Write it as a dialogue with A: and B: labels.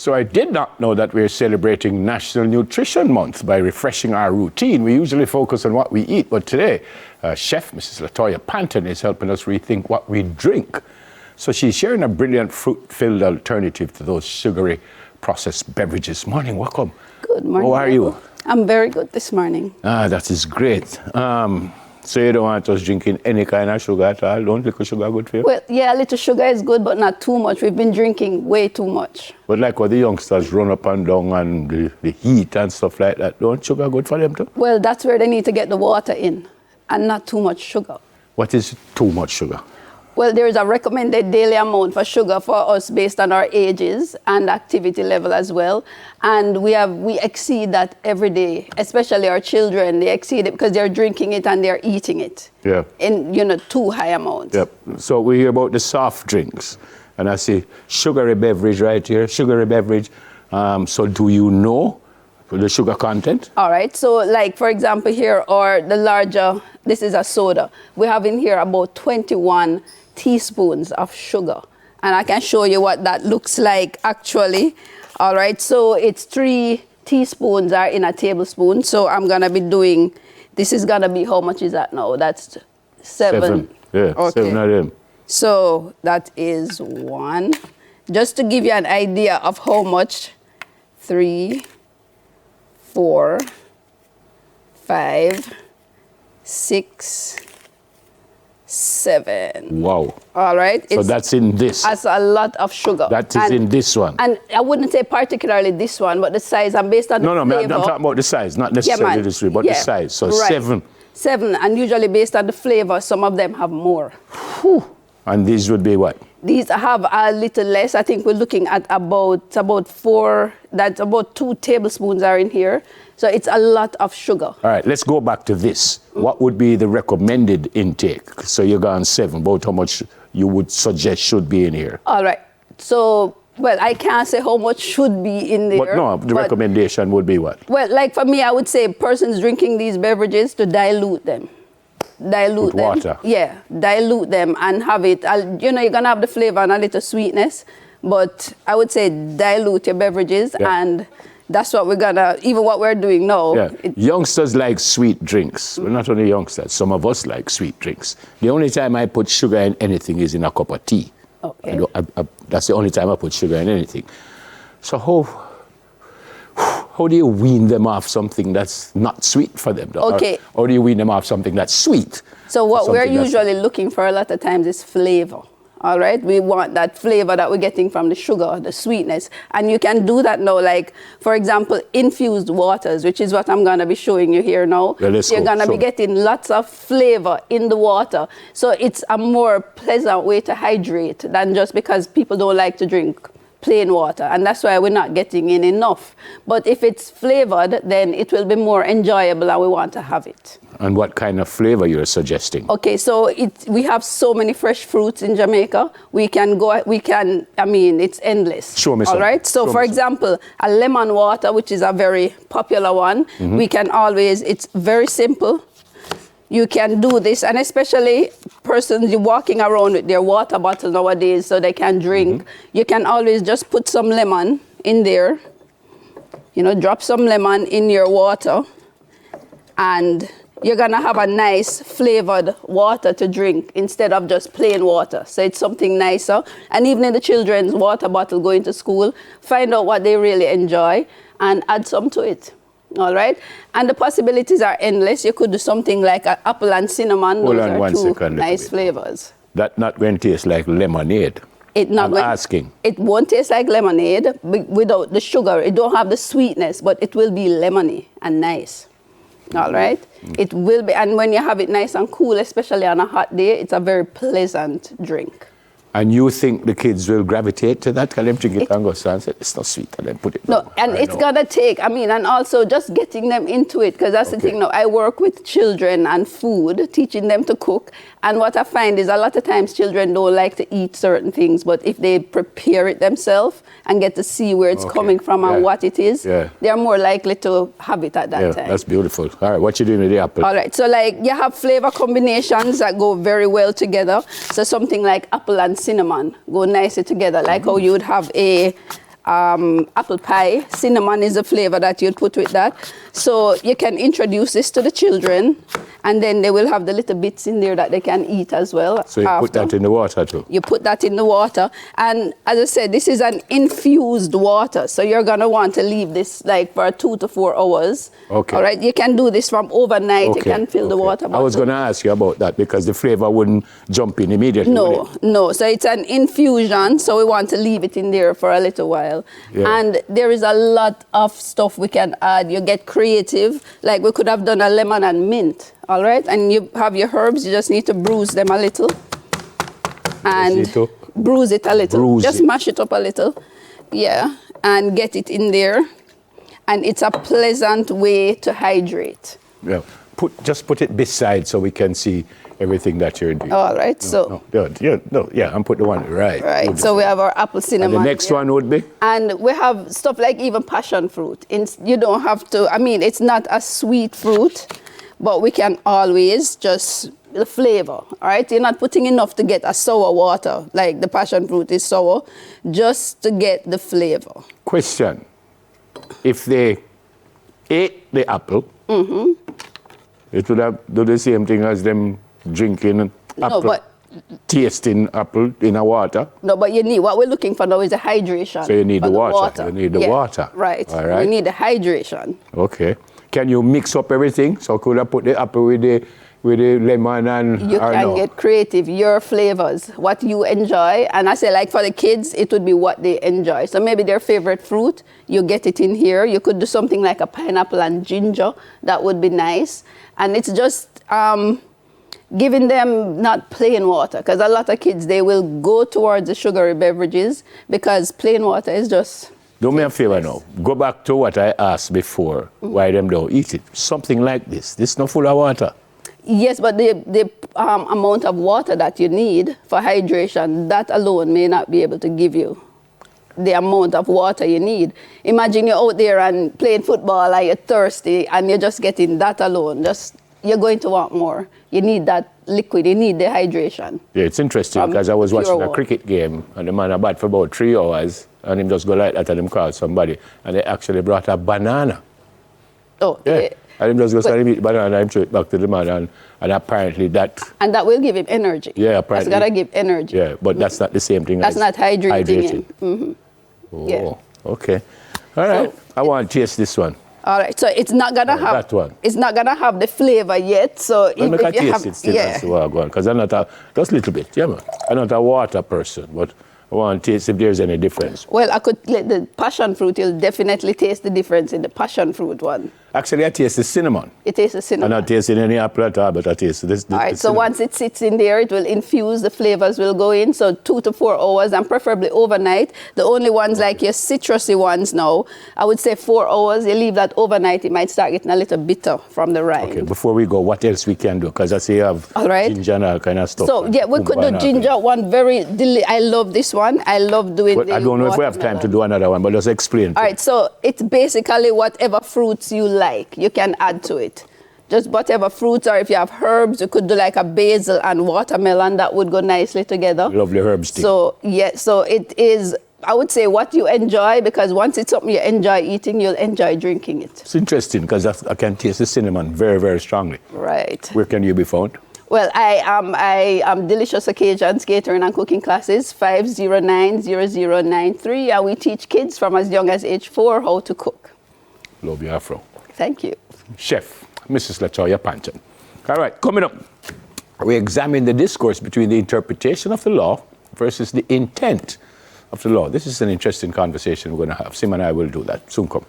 A: So I did not know that we're celebrating National Nutrition Month by refreshing our routine. We usually focus on what we eat, but today, Chef Mrs. Latoya Panton is helping us rethink what we drink. So she's sharing a brilliant fruit-filled alternative to those sugary processed beverages. Morning, welcome.
B: Good morning.
A: How are you?
B: I'm very good this morning.
A: That is great. So you don't want us drinking any kind of sugar at all? Don't liquor sugar good for you?
B: Well, yeah, a little sugar is good, but not too much. We've been drinking way too much.
A: But like what the youngsters run up and down and the heat and stuff like that, don't sugar good for them too?
B: Well, that's where they need to get the water in and not too much sugar.
A: What is too much sugar?
B: Well, there is a recommended daily amount for sugar for us based on our ages and activity level as well. And we exceed that every day, especially our children. They exceed it because they're drinking it and they're eating it.
A: Yeah.
B: In, too high amounts.
A: Yep. So we hear about the soft drinks. And I see sugary beverage right here, sugary beverage. So do you know the sugar content?
B: All right. So like, for example, here, or the larger, this is a soda. We have in here about 21 teaspoons of sugar, and I can show you what that looks like actually. All right, so it's 3 teaspoons are in a tablespoon, so I'm gonna be doing, this is gonna be, how much is that now? That's 7.
A: Yeah, okay. 7 of them.
B: So that is 1. Just to give you an idea of how much, 3, 4, 5, 6, 7.
A: Wow.
B: All right.
A: So that's in this.
B: That's a lot of sugar.
A: That is in this one.
B: And I wouldn't say particularly this one, but the size and based on the flavor.
A: No, I'm talking about the size, not necessarily this way, but the size. So right. 7.
B: 7, and usually based on the flavor, some of them have more.
A: Whew. And these would be what?
B: These have a little less. I think we're looking at about 4, that's about 2 tablespoons are in here. So it's a lot of sugar. All
A: right, let's go back to this. What would be the recommended intake? So you're gone 7, about how much you would suggest should be in here?
B: All right, so, well, I can't say how much should be in there.
A: But no, the recommendation would be what?
B: Well, like for me, I would say persons drinking these beverages to dilute them. Dilute them.
A: Water.
B: Yeah, dilute them and have it. You're gonna have the flavor and a little sweetness, but I would say dilute your beverages, and that's what we're gonna, even what we're doing now.
A: Yeah. Youngsters like sweet drinks. Well, not only youngsters, some of us like sweet drinks. The only time I put sugar in anything is in a cup of tea.
B: Okay.
A: That's the only time I put sugar in anything. So how do you wean them off something that's not sweet for them?
B: Okay.
A: Or do you wean them off something that's sweet?
B: So what we're usually looking for a lot of times is flavor. All right, we want that flavor that we're getting from the sugar, the sweetness. And you can do that now, like, for example, infused waters, which is what I'm going to be showing you here now.
A: Yeah,
B: you're going to be getting lots of flavor in the water. So it's a more pleasant way to hydrate than just because people don't like to drink plain water, and that's why we're not getting in enough. But if it's flavored, then it will be more enjoyable, and we want to have it.
A: And what kind of flavor you're suggesting?
B: Okay, so we have so many fresh fruits in Jamaica. It's endless.
A: Show me some.
B: All right, so for example, a lemon water, which is a very popular one, we can always, it's very simple. You can do this, and especially persons walking around with their water bottle nowadays so they can drink. You can always just put some lemon in there. Drop some lemon in your water, and you're gonna have a nice flavored water to drink instead of just plain water. So it's something nicer. And even in the children's water bottle going to school, find out what they really enjoy and add some to it. All right, and the possibilities are endless. You could do something like an apple and cinnamon. Those are 2 nice flavors.
A: That's not going to taste like lemonade. I'm asking.
B: It won't taste like lemonade without the sugar. It don't have the sweetness, but it will be lemony and nice. All right, it will be, and when you have it nice and cool, especially on a hot day, it's a very pleasant drink.
A: And you think the kids will gravitate to that? Can them drink it and go, so and say, it's not sweet, and then put it down.
B: No, and it's gonna take, and also just getting them into it, because that's the thing now. I work with children and food, teaching them to cook, and what I find is a lot of times children don't like to eat certain things, but if they prepare it themselves and get to see where it's coming from and what it is, they're more likely to have it at that time.
A: That's beautiful. All right, what you doing with the apple?
B: All right, so like you have flavor combinations that go very well together. So something like apple and cinnamon go nicely together, like how you would have a apple pie. Cinnamon is the flavor that you'd put with that. So you can introduce this to the children, and then they will have the little bits in there that they can eat as well.
A: So you put that in the water too?
B: You put that in the water. And as I said, this is an infused water. So you're going to want to leave this like for 2 to 4 hours.
A: Okay.
B: All right. You can do this from overnight.
A: Okay.
B: You can fill the water bottle.
A: I was going to ask you about that because the flavor wouldn't jump in immediately.
B: No, no. So it's an infusion. So we want to leave it in there for a little while.
A: Yeah.
B: And there is a lot of stuff we can add. You get creative. Like we could have done a lemon and mint. All right, and you have your herbs. You just need to bruise them a little, and bruise it a little. Just mash it up a little, yeah, and get it in there. And it's a pleasant way to hydrate.
A: Yeah, just put it beside so we can see everything that you're doing.
B: All right,
A: I'm putting the one right.
B: Right, so we have our apple cinnamon.
A: And the next one would be?
B: And we have stuff like even passion fruit. You don't have to. I mean, it's not a sweet fruit. But we can always just the flavor, all right? You're not putting enough to get a sour water, like the passion fruit is sour, just to get the flavor.
A: Question. If they ate the apple, it would have do the same thing as them drinking apple, tasting apple in a water?
B: No, but you need, what we're looking for now is the hydration.
A: So you need the water. You need the water.
B: Right.
A: All right.
B: You need the hydration.
A: Okay. Can you mix up everything? So could I put the apple with the lemon and...
B: You can get creative, your flavors, what you enjoy. And I say, like for the kids, it would be what they enjoy. So maybe their favorite fruit, you get it in here. You could do something like a pineapple and ginger. That would be nice. And it's just giving them not plain water. Because a lot of kids, they will go towards the sugary beverages because plain water is just...
A: Do me a favor now. Go back to what I asked before. Why them don't eat it? Something like this. This is not full of water.
B: Yes, but the amount of water that you need for hydration, that alone may not be able to give you the amount of water you need. Imagine you're out there and playing football and you're thirsty and you're just getting that alone. You're going to want more. You need that liquid. You need the hydration. Yeah,
A: it's interesting because I was watching a cricket game and the man had bat for about 3 hours and him just go like that and him call somebody and they actually brought a banana.
B: Oh,
A: yeah. And him just go start eat banana and throw it back to the man and apparently that...
B: And that will give him energy.
A: Yeah, apparently.
B: That's got to give energy.
A: Yeah, but that's not the same thing
B: as... That's not hydrating.
A: Oh, yeah. Okay. All right. So, I want to taste this one.
B: All right, so it's not gonna have
A: that one.
B: It's not gonna have the flavor yet. So
A: if you taste it still, that's where I go on. Because I'm not just a little bit, yeah, man. I'm not a water person, but I want to taste if there's any difference.
B: Well, I could let the passion fruit. You'll definitely taste the difference in the passion fruit one.
A: Actually, I taste the cinnamon.
B: It tastes the cinnamon.
A: I'm not tasting any apple at all, but I taste this.
B: All right, so once it sits in there, it will infuse, the flavors will go in. So 2 to 4 hours, and preferably overnight. The only ones like your citrusy ones now, I would say 4 hours. You leave that overnight, it might start getting a little bitter from the rind.
A: Okay, before we go, what else we can do? Because I see you have ginger and all kind of stuff.
B: So yeah, we could do ginger one I love this one. I love doing
A: but I don't know if we have time to do another one, but just explain.
B: All right, so it's basically whatever fruits you like, you can add to it. Just whatever fruits, or if you have herbs, you could do like a basil and watermelon. That would go nicely together.
A: Lovely herbs thing.
B: So yeah, so it is, I would say, what you enjoy, because once it's something you enjoy eating, you'll enjoy drinking it.
A: It's interesting because I can taste the cinnamon very, very strongly.
B: Right.
A: Where can you be found?
B: Well, I am Delicious Occasions Catering and Cooking Classes, 509-0093, and we teach kids from as young as age 4 how to cook.
A: Love your afro.
B: Thank you.
A: Chef, Mrs. Latoya Panton. All right, coming up, we examine the discourse between the interpretation of the law versus the intent of the law. This is an interesting conversation we're going to have. Sim and I will do that. Soon come.